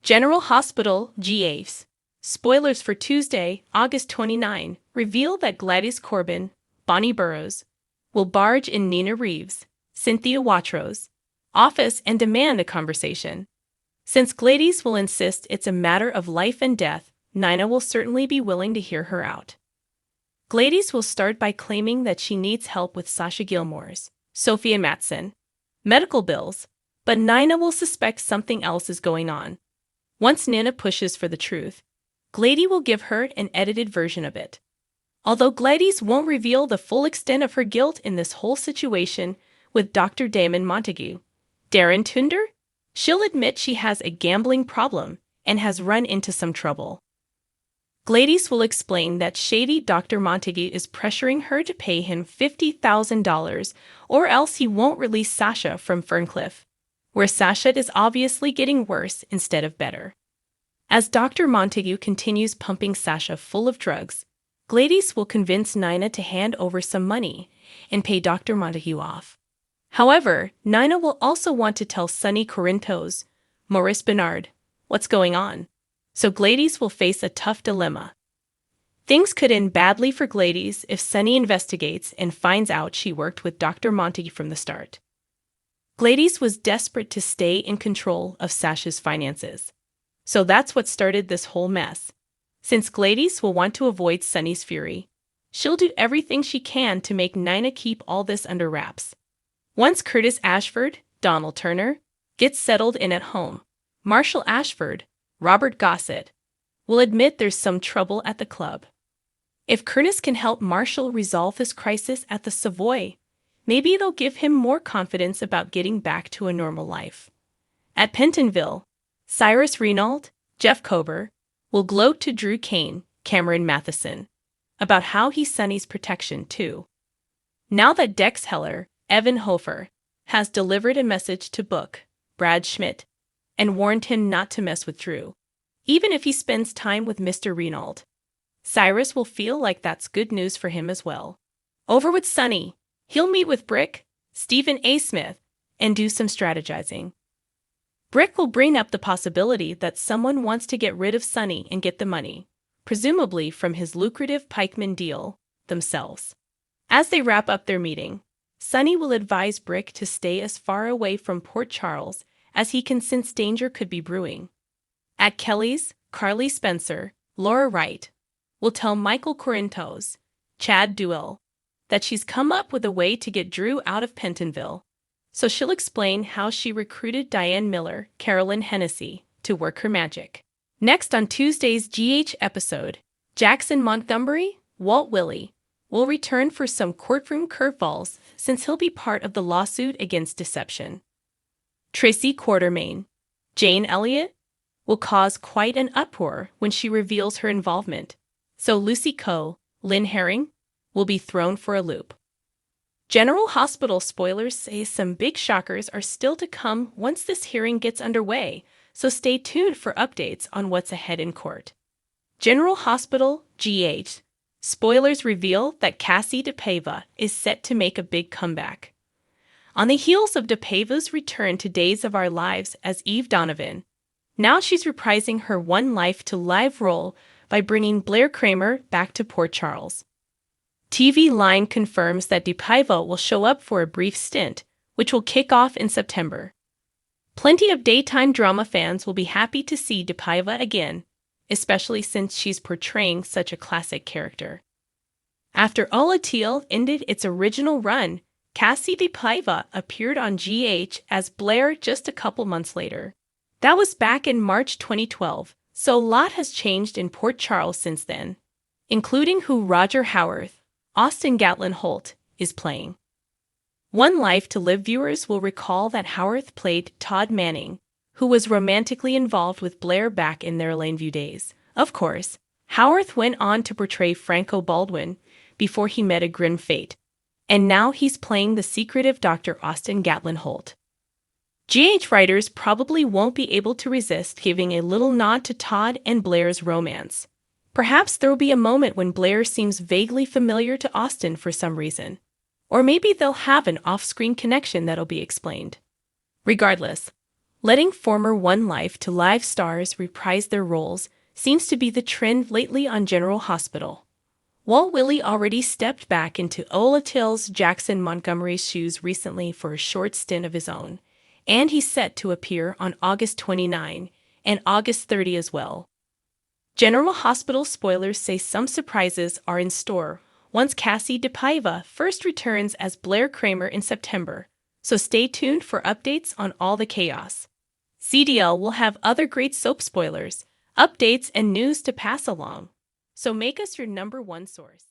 General Hospital, GAs. Spoilers for Tuesday, August 29, reveal that Gladys Corbin, Bonnie Burrows, will barge in Nina Reeves, Cynthia Watro's office and demand a conversation. Since Gladys will insist it's a matter of life and death, Nina will certainly be willing to hear her out. Gladys will start by claiming that she needs help with Sasha Gilmore's, Sophie and Matson, medical bills, but Nina will suspect something else is going on. Once Nina pushes for the truth, Glady will give her an edited version of it. Although Gladys won't reveal the full extent of her guilt in this whole situation with Dr. Damon Montague, Darren Tunder, she'll admit she has a gambling problem and has run into some trouble. Gladys will explain that shady Dr. Montague is pressuring her to pay him $50,000 or else he won't release Sasha from Ferncliff, where Sasha is obviously getting worse instead of better. As Dr. Montague continues pumping Sasha full of drugs, Gladys will convince Nina to hand over some money and pay Dr. Montague off. However, Nina will also want to tell Sonny Corinthos, Maurice Bernard, what's going on, so Gladys will face a tough dilemma. Things could end badly for Gladys if Sonny investigates and finds out she worked with Dr. Montague from the start. Gladys was desperate to stay in control of Sasha's finances. So that's what started this whole mess. Since Gladys will want to avoid Sonny's fury, she'll do everything she can to make Nina keep all this under wraps. Once Curtis Ashford, Donald Turner, gets settled in at home, Marshall Ashford, Robert Gossett, will admit there's some trouble at the club. If Curtis can help Marshall resolve this crisis at the Savoy, maybe it'll give him more confidence about getting back to a normal life. At Pentonville, Cyrus Renault, Jeff Kober, will gloat to Drew Kane, Cameron Matheson, about how he's Sonny's protection too. Now that Dex Heller, Evan Hofer, has delivered a message to Book, Brad Schmidt, and warned him not to mess with Drew, even if he spends time with Mr. Renault, Cyrus will feel like that's good news for him as well. Over with Sonny, he'll meet with Brick, Stephen A. Smith, and do some strategizing. Brick will bring up the possibility that someone wants to get rid of Sonny and get the money, presumably from his lucrative pikeman deal, themselves. As they wrap up their meeting, Sonny will advise Brick to stay as far away from Port Charles as he can since danger could be brewing. At Kelly's, Carly Spencer, Laura Wright, will tell Michael Corinthos, Chad Duell, that she's come up with a way to get Drew out of Pentonville, so she'll explain how she recruited Diane Miller, Carolyn Hennessy, to work her magic. Next on Tuesday's GH episode, Jackson Montgomery, Walt Willey, will return for some courtroom curveballs since he'll be part of the lawsuit against deception. Tracy Quartermain, Jane Elliott, will cause quite an uproar when she reveals her involvement, so Lucy Coe, Lynn Herring, will be thrown for a loop. General Hospital spoilers say some big shockers are still to come once this hearing gets underway, so stay tuned for updates on what's ahead in court. General Hospital, GH. Spoilers reveal that Cassie DePaiva is set to make a big comeback. On the heels of DePaiva's return to Days of Our Lives as Eve Donovan, now she's reprising her One Life to Live role by bringing Blair Kramer back to Port Charles. TV Line confirms that DePaiva will show up for a brief stint, which will kick off in September. Plenty of daytime drama fans will be happy to see DePaiva again, especially since she's portraying such a classic character. After Ola Teal ended its original run, Cassie DePaiva appeared on GH as Blair just a couple months later. That was back in March 2012, so a lot has changed in Port Charles since then, including who Roger Howarth, Austin Gatlin Holt, is playing. One Life to Live viewers will recall that Howarth played Todd Manning, who was romantically involved with Blair back in their Laneview days. Of course, Howarth went on to portray Franco Baldwin before he met a grim fate, and now he's playing the secretive Dr. Austin Gatlin Holt. GH writers probably won't be able to resist giving a little nod to Todd and Blair's romance. Perhaps there will be a moment when Blair seems vaguely familiar to Austin for some reason. Or maybe they'll have an off-screen connection that'll be explained. Regardless, Letting former One Life to Live stars reprise their roles seems to be the trend lately on General Hospital. While Willie already stepped back into Olatil's Jackson Montgomery's shoes recently for a short stint of his own, and he's set to appear on August 29 and August 30 as well. General Hospital spoilers say some surprises are in store once Cassie DePaiva first returns as Blair Kramer in September, so stay tuned for updates on all the chaos. CDL will have other great soap spoilers, updates, and news to pass along, so make us your #1 source.